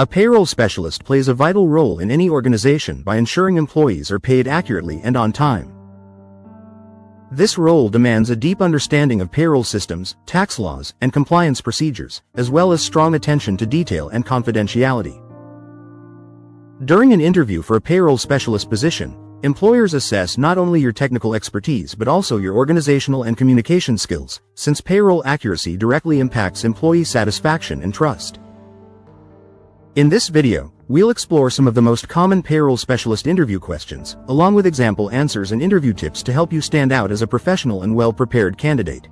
A payroll specialist plays a vital role in any organization by ensuring employees are paid accurately and on time. This role demands a deep understanding of payroll systems, tax laws, and compliance procedures, as well as strong attention to detail and confidentiality. During an interview for a payroll specialist position, employers assess not only your technical expertise but also your organizational and communication skills, since payroll accuracy directly impacts employee satisfaction and trust. In this video, we'll explore some of the most common payroll specialist interview questions, along with example answers and interview tips to help you stand out as a professional and well-prepared candidate.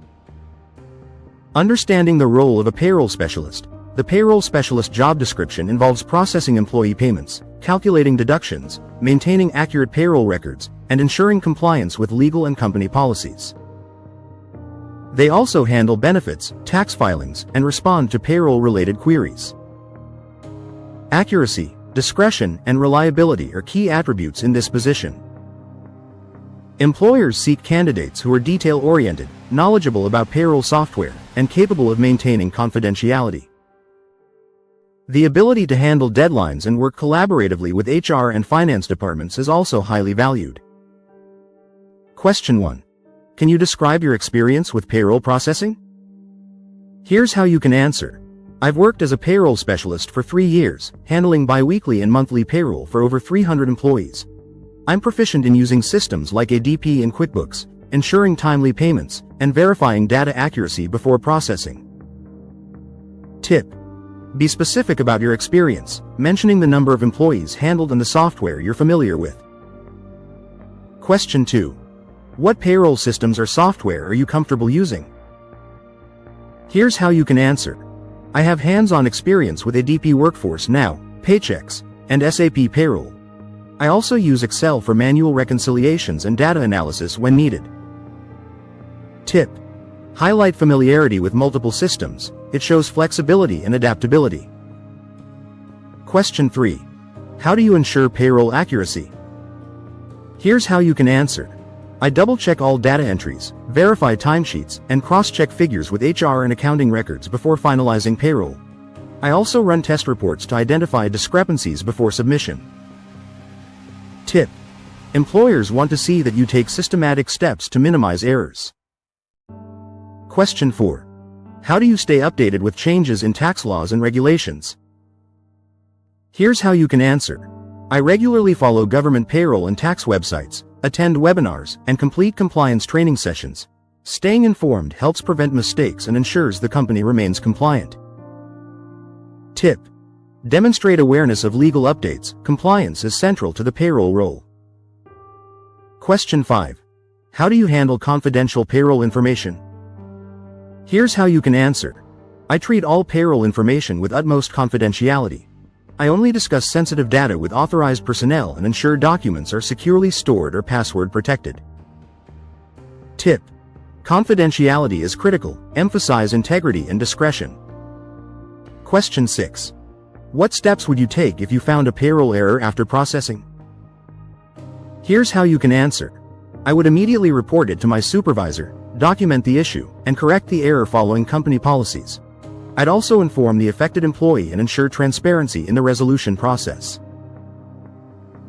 Understanding the role of a payroll specialist. The payroll specialist job description involves processing employee payments, calculating deductions, maintaining accurate payroll records, and ensuring compliance with legal and company policies. They also handle benefits, tax filings, and respond to payroll-related queries. Accuracy, discretion, and reliability are key attributes in this position. Employers seek candidates who are detail-oriented, knowledgeable about payroll software, and capable of maintaining confidentiality. The ability to handle deadlines and work collaboratively with HR and finance departments is also highly valued. Question 1. Can you describe your experience with payroll processing? Here's how you can answer. I've worked as a payroll specialist for 3 years, handling bi-weekly and monthly payroll for over 300 employees. I'm proficient in using systems like ADP and QuickBooks, ensuring timely payments, and verifying data accuracy before processing. Tip: be specific about your experience, mentioning the number of employees handled and the software you're familiar with. Question 2. What payroll systems or software are you comfortable using? Here's how you can answer. I have hands-on experience with ADP Workforce Now, Paychex, and SAP Payroll. I also use Excel for manual reconciliations and data analysis when needed. Tip: highlight familiarity with multiple systems. It shows flexibility and adaptability. Question 3. How do you ensure payroll accuracy? Here's how you can answer. I double-check all data entries, verify timesheets, and cross-check figures with HR and accounting records before finalizing payroll. I also run test reports to identify discrepancies before submission. Tip: employers want to see that you take systematic steps to minimize errors. Question 4. How do you stay updated with changes in tax laws and regulations? Here's how you can answer. I regularly follow government payroll and tax websites, attend webinars, and complete compliance training sessions. Staying informed helps prevent mistakes and ensures the company remains compliant. Tip: demonstrate awareness of legal updates. Compliance is central to the payroll role. Question 5. How do you handle confidential payroll information? Here's how you can answer. I treat all payroll information with utmost confidentiality. I only discuss sensitive data with authorized personnel and ensure documents are securely stored or password protected. Tip: confidentiality is critical. Emphasize integrity and discretion. Question 6. What steps would you take if you found a payroll error after processing? Here's how you can answer. I would immediately report it to my supervisor, document the issue, and correct the error following company policies. I'd also inform the affected employee and ensure transparency in the resolution process.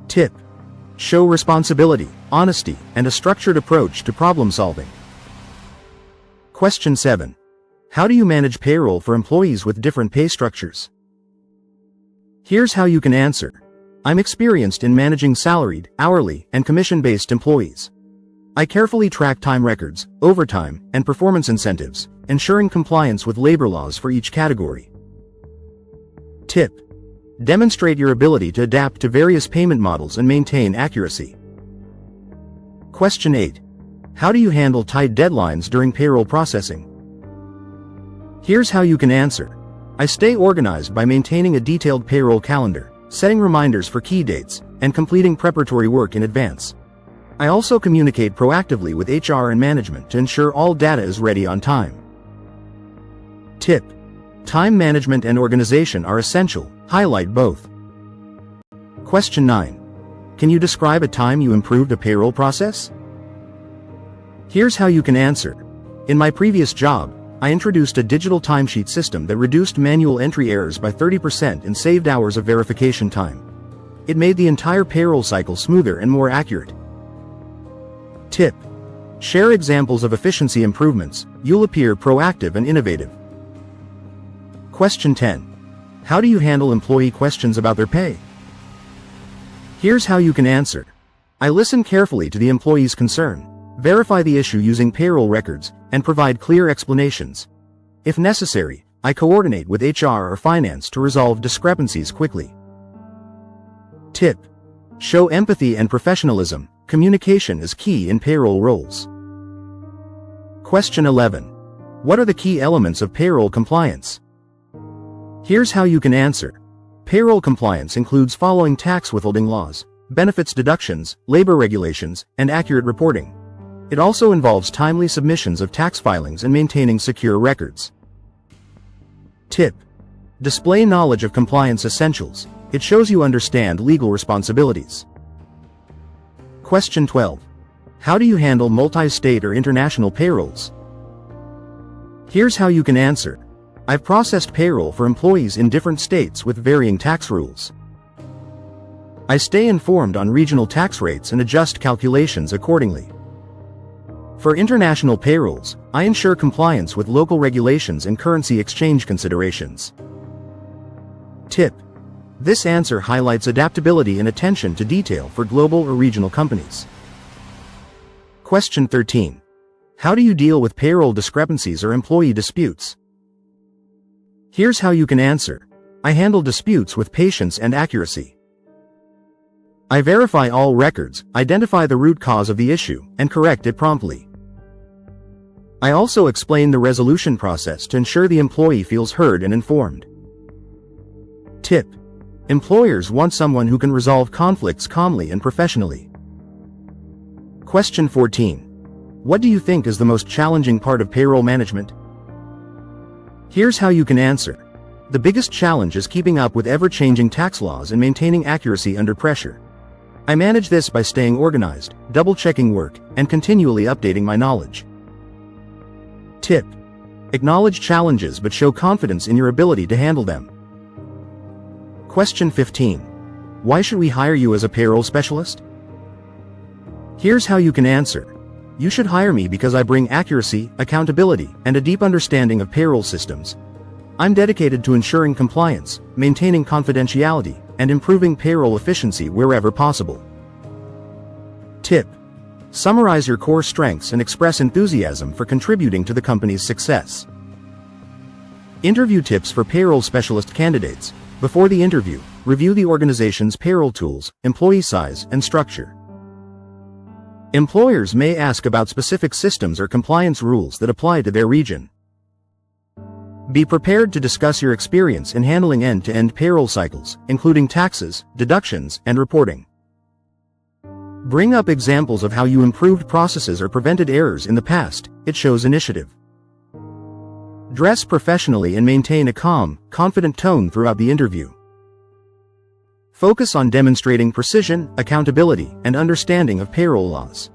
Tip: show responsibility, honesty, and a structured approach to problem solving. Question 7. How do you manage payroll for employees with different pay structures? Here's how you can answer. I'm experienced in managing salaried, hourly, and commission-based employees. I carefully track time records, overtime, and performance incentives, ensuring compliance with labor laws for each category. Tip: demonstrate your ability to adapt to various payment models and maintain accuracy. Question 8. How do you handle tight deadlines during payroll processing? Here's how you can answer. I stay organized by maintaining a detailed payroll calendar, setting reminders for key dates, and completing preparatory work in advance. I also communicate proactively with HR and management to ensure all data is ready on time. Tip: time management and organization are essential. Highlight both. Question 9. Can you describe a time you improved a payroll process? Here's how you can answer. In my previous job, I introduced a digital timesheet system that reduced manual entry errors by 30% and saved hours of verification time. It made the entire payroll cycle smoother and more accurate. Tip: share examples of efficiency improvements. You'll appear proactive and innovative. Question 10. How do you handle employee questions about their pay? Here's how you can answer. I listen carefully to the employee's concern, verify the issue using payroll records, and provide clear explanations. If necessary, I coordinate with HR or finance to resolve discrepancies quickly. Tip: show empathy and professionalism. Communication is key in payroll roles. Question 11. What are the key elements of payroll compliance? Here's how you can answer. Payroll compliance includes following tax withholding laws, benefits deductions, labor regulations, and accurate reporting. It also involves timely submissions of tax filings and maintaining secure records. Tip: display knowledge of compliance essentials. It shows you understand legal responsibilities. Question 12. How do you handle multi-state or international payrolls? Here's how you can answer. I've processed payroll for employees in different states with varying tax rules. I stay informed on regional tax rates and adjust calculations accordingly. For international payrolls, I ensure compliance with local regulations and currency exchange considerations. Tip: this answer highlights adaptability and attention to detail for global or regional companies. Question 13. How do you deal with payroll discrepancies or employee disputes? Here's how you can answer. I handle disputes with patience and accuracy. I verify all records, identify the root cause of the issue, and correct it promptly. I also explain the resolution process to ensure the employee feels heard and informed. Tip: employers want someone who can resolve conflicts calmly and professionally. Question 14. What do you think is the most challenging part of payroll management? Here's how you can answer. The biggest challenge is keeping up with ever-changing tax laws and maintaining accuracy under pressure. I manage this by staying organized, double-checking work, and continually updating my knowledge. Tip: acknowledge challenges but show confidence in your ability to handle them. Question 15. Why should we hire you as a payroll specialist? Here's how you can answer. You should hire me because I bring accuracy, accountability, and a deep understanding of payroll systems. I'm dedicated to ensuring compliance, maintaining confidentiality, and improving payroll efficiency wherever possible. Tip: summarize your core strengths and express enthusiasm for contributing to the company's success. Interview tips for payroll specialist candidates. Before the interview, review the organization's payroll tools, employee size, and structure. Employers may ask about specific systems or compliance rules that apply to their region. Be prepared to discuss your experience in handling end-to-end payroll cycles, including taxes, deductions, and reporting. Bring up examples of how you improved processes or prevented errors in the past. It shows initiative. Dress professionally and maintain a calm, confident tone throughout the interview. Focus on demonstrating precision, accountability, and understanding of payroll laws.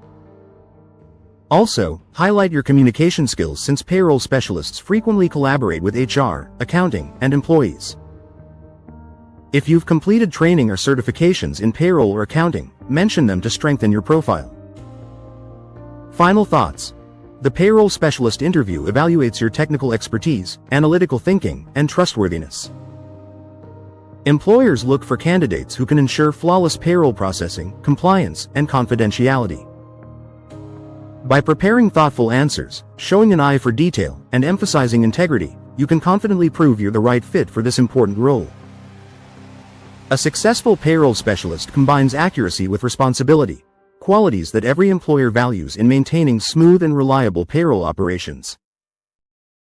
Also, highlight your communication skills since payroll specialists frequently collaborate with HR, accounting, and employees. If you've completed training or certifications in payroll or accounting, mention them to strengthen your profile. Final thoughts. The Payroll Specialist Interview evaluates your technical expertise, analytical thinking, and trustworthiness. Employers look for candidates who can ensure flawless payroll processing, compliance, and confidentiality. By preparing thoughtful answers, showing an eye for detail, and emphasizing integrity, you can confidently prove you're the right fit for this important role. A successful payroll specialist combines accuracy with responsibility, qualities that every employer values in maintaining smooth and reliable payroll operations.